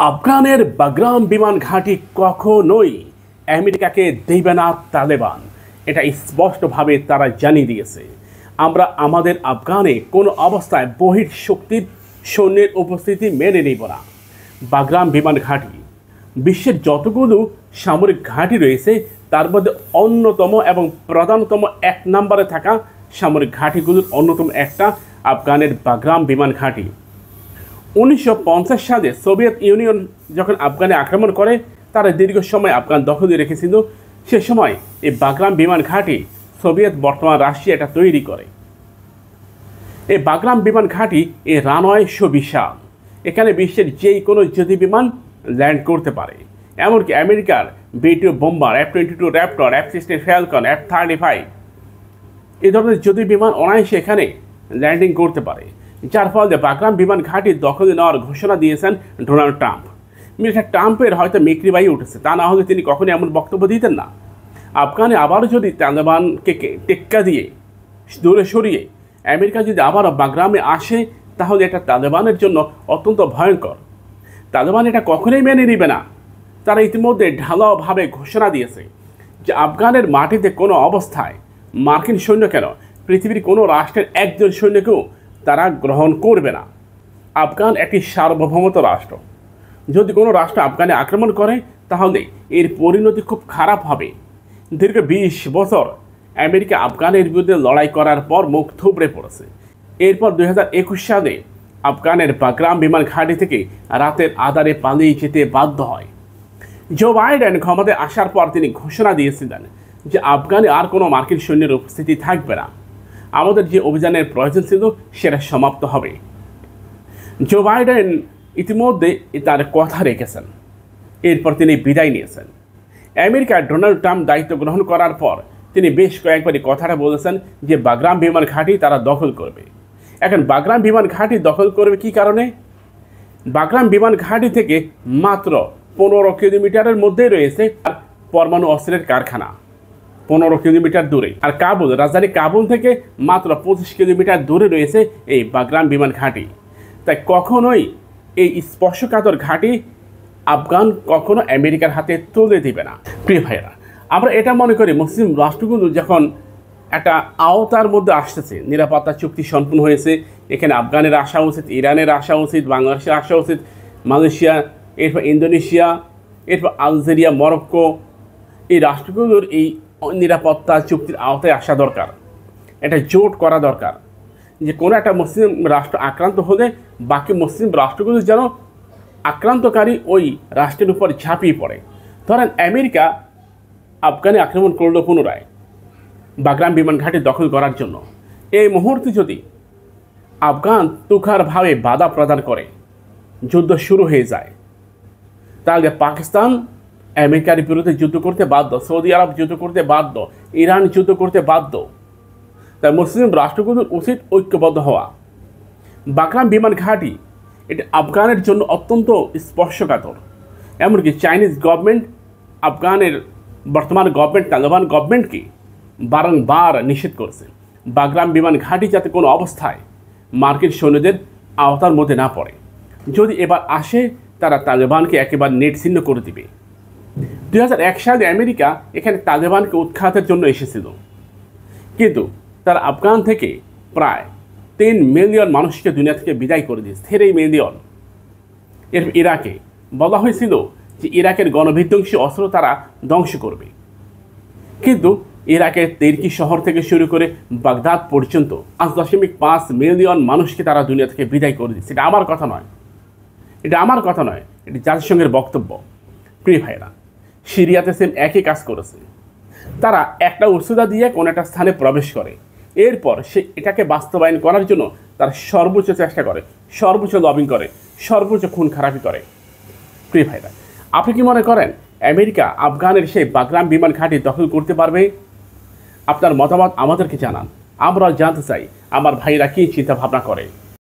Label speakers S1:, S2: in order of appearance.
S1: আফগানের Bagram বিমান ঘাঁটি কখনোই আমেরিকাকে দেবে না তালেবান। এটা স্পষ্টভাবে তারা জানিয়ে দিয়েছে। আমরা আমাদের আফগানে কোনো অবস্থায় বহির শক্তির সৈন্যের উপস্থিতি মেনে নেব না। বাগরাম বিমান ঘাঁটি বিশ্বের যতগুলো সামরিক ঘাঁটি রয়েছে তার মধ্যে অন্যতম এবং প্রধানতম এক নম্বরে থাকা সামরিক ঘাঁটিগুলোর অন্যতম একটা আফগানের বাগরাম বিমান ঘাঁটি। 1950 সালে সোভিয়েত ইউনিয়ন যখন আফগানে আক্রমণ করে তারা দীর্ঘ সময় আফগান দখলে রেখেছিল। সে সময় এই বাগরাম বিমান ঘাঁটি সোভিয়েত বর্তমান রাশিয়া এটা তৈরি করে। এই বাগরাম বিমান ঘাঁটি এই রানওয়ে সুবিশাল, এখানে বিশ্বের যেই কোনো যুদ্ধ বিমান ল্যান্ড করতে পারে। এমনকি আমেরিকার B-2 bomber, F-22 Raptor, F-16 Falcon, F-35 এই ধরনের যুদ্ধ বিমান অনায়াসে এখানে ল্যান্ডিং করতে পারে, যার ফলে বাগরাম বিমান ঘাঁটি দখলে নেওয়ার ঘোষণা দিয়েছেন ডোনাল্ড ট্রাম্প। মিস্টার ট্রাম্পের হয়তো মিক্রিবাই উঠেছে, তা না হলে তিনি কখনই এমন বক্তব্য দিতেন না। আফগানে আবারও যদি তালেবানকে টেক্কা দিয়ে দূরে সরিয়ে আমেরিকা যদি আবারও বাগরামে আসে তাহলে এটা তালেবানের জন্য অত্যন্ত ভয়ঙ্কর। তালেবান এটা কখনোই মেনে নেবে না। তারা ইতিমধ্যে ঢালাওভাবে ঘোষণা দিয়েছে যে আফগানের মাটিতে কোনো অবস্থায় মার্কিন সৈন্য কেন, পৃথিবীর কোনো রাষ্ট্রের একজন সৈন্যকেও তারা গ্রহণ করবে না। আফগান একটি সার্বভৌমত্ব রাষ্ট্র। যদি কোনো রাষ্ট্র আফগানে আক্রমণ করে তাহলে এর পরিণতি খুব খারাপ হবে। দীর্ঘ 20 বছর আমেরিকা আফগানের বিরুদ্ধে লড়াই করার পর মুখ থুবড়ে পড়েছে। এরপর 2021 সালে আফগানের বাগরাম বিমান ঘাঁটি থেকে রাতের আধারে পালিয়ে যেতে বাধ্য হয়। জো বাইডেন ক্ষমতায় আসার পর তিনি ঘোষণা দিয়েছিলেন যে আফগানে আর কোনো মার্কিন সৈন্যের উপস্থিতি থাকবে না। আমাদের যে অভিযানের প্রয়োজন ছিল সেটা সমাপ্ত হবে। জো বাইডেন ইতিমধ্যে তার কথা রেখেছেন। এরপর তিনি বিদায় নিয়েছেন। আমেরিকার ডোনাল্ড ট্রাম্প দায়িত্ব গ্রহণ করার পর তিনি বেশ কয়েকবারই কথাটা বলেছেন যে বাগরাম বিমান ঘাঁটি তারা দখল করবে। এখন বাগরাম বিমান ঘাঁটি দখল করবে কী কারণে? বাগরাম বিমান ঘাঁটি থেকে মাত্র 15 কিলোমিটারের মধ্যেই রয়েছে পরমাণু অস্ত্রের কারখানা, 15 কিলোমিটার দূরে। আর কাবুল, রাজধানী কাবুল থেকে মাত্র 25 কিলোমিটার দূরে রয়েছে এই বাগরাম বিমান ঘাঁটি। তাই কখনোই এই স্পর্শকাতর ঘাঁটি আফগান কখনো আমেরিকার হাতে তুলে দিবে না। প্রিয় ভাইয়েরা, আমরা এটা মনে করি মুসলিম রাষ্ট্রগুলো যখন একটা আওতার মধ্যে আসতেছে, নিরাপত্তা চুক্তি সম্পূর্ণ হয়েছে, এখানে আফগানের আসা উচিত, ইরানের আসা উচিত, বাংলাদেশের আসা উচিত, মালয়েশিয়া, এরপর ইন্দোনেশিয়া, এরপর আলজেরিয়া, মরক্কো, এই রাষ্ট্রগুলোর এই নিরাপত্তা চুক্তির আওতায় আসা দরকার। এটা জোট করা দরকার যে কোনো একটা মুসলিম রাষ্ট্র আক্রান্ত হলে বাকি মুসলিম রাষ্ট্রগুলো যেন আক্রান্তকারী ওই রাষ্ট্রের উপর ঝাঁপিয়ে পড়ে। ধরেন আমেরিকা আফগানে আক্রমণ করলো পুনরায় বাগরাম বিমান ঘাঁটি দখল করার জন্য। এই মুহূর্তে যদি আফগান তুখারভাবে বাধা প্রদান করে, যুদ্ধ শুরু হয়ে যায়, তাহলে পাকিস্তান আমেরিকার বিরুদ্ধে যুদ্ধ করতে বাধ্য, সৌদি আরব যুদ্ধ করতে বাধ্য, ইরান যুদ্ধ করতে বাধ্য। তাই মুসলিম রাষ্ট্রগুলোর উচিত ঐক্যবদ্ধ হওয়া। বাগরাম বিমান ঘাঁটি এটা আফগানের জন্য অত্যন্ত স্পর্শকাতর। এমনকি চাইনিজ গভর্নমেন্ট আফগানের বর্তমান গভর্নমেন্ট তালেবান গভর্নমেন্টকে বারংবার নিষেধ করেছে বাগরাম বিমান ঘাঁটি যাতে কোনো অবস্থায় মার্কিন সৈন্যদের আওতার মধ্যে না পড়ে। যদি এবার আসে তারা তালেবানকে একেবারে নেটছিন্ন করে দিবে। 2001 সালে আমেরিকা এখানে তালেবানকে উৎখাতের জন্য এসেছিল, কিন্তু তারা আফগান থেকে প্রায় 3 মিলিয়ন মানুষকে দুনিয়া থেকে বিদায় করে দিয়েছে। 3 মিলিয়ন। এর ইরাকে বলা হয়েছিল যে ইরাকের গণবিধ্বংসী অস্ত্র তারা ধ্বংস করবে, কিন্তু ইরাকের তেরকি শহর থেকে শুরু করে বাগদাদ পর্যন্ত 5.5 মিলিয়ন মানুষকে তারা দুনিয়া থেকে বিদায় করে দিচ্ছে। এটা আমার কথা নয়, এটা জাতিসংঘের বক্তব্য। প্রিয় ভাইরা, সিরিয়াতে সেম একই কাজ করেছে। তারা একটা উচ্চতা দিয়ে কোনো একটা স্থানে প্রবেশ করে, এরপর সে এটাকে বাস্তবায়ন করার জন্য তারা সর্বোচ্চ চেষ্টা করে, সর্বোচ্চ লবিং করে, সর্বোচ্চ খুন খারাপি করে। প্রিয় ভাইরা, আপনি কি মনে করেন আমেরিকা আফগানের সেই বাগরাম বিমান ঘাঁটি দখল করতে পারবে? আপনার মতামত আমাদেরকে জানান, আমরা জানতে চাই আমার ভাইরা কী চিন্তা ভাবনা করে।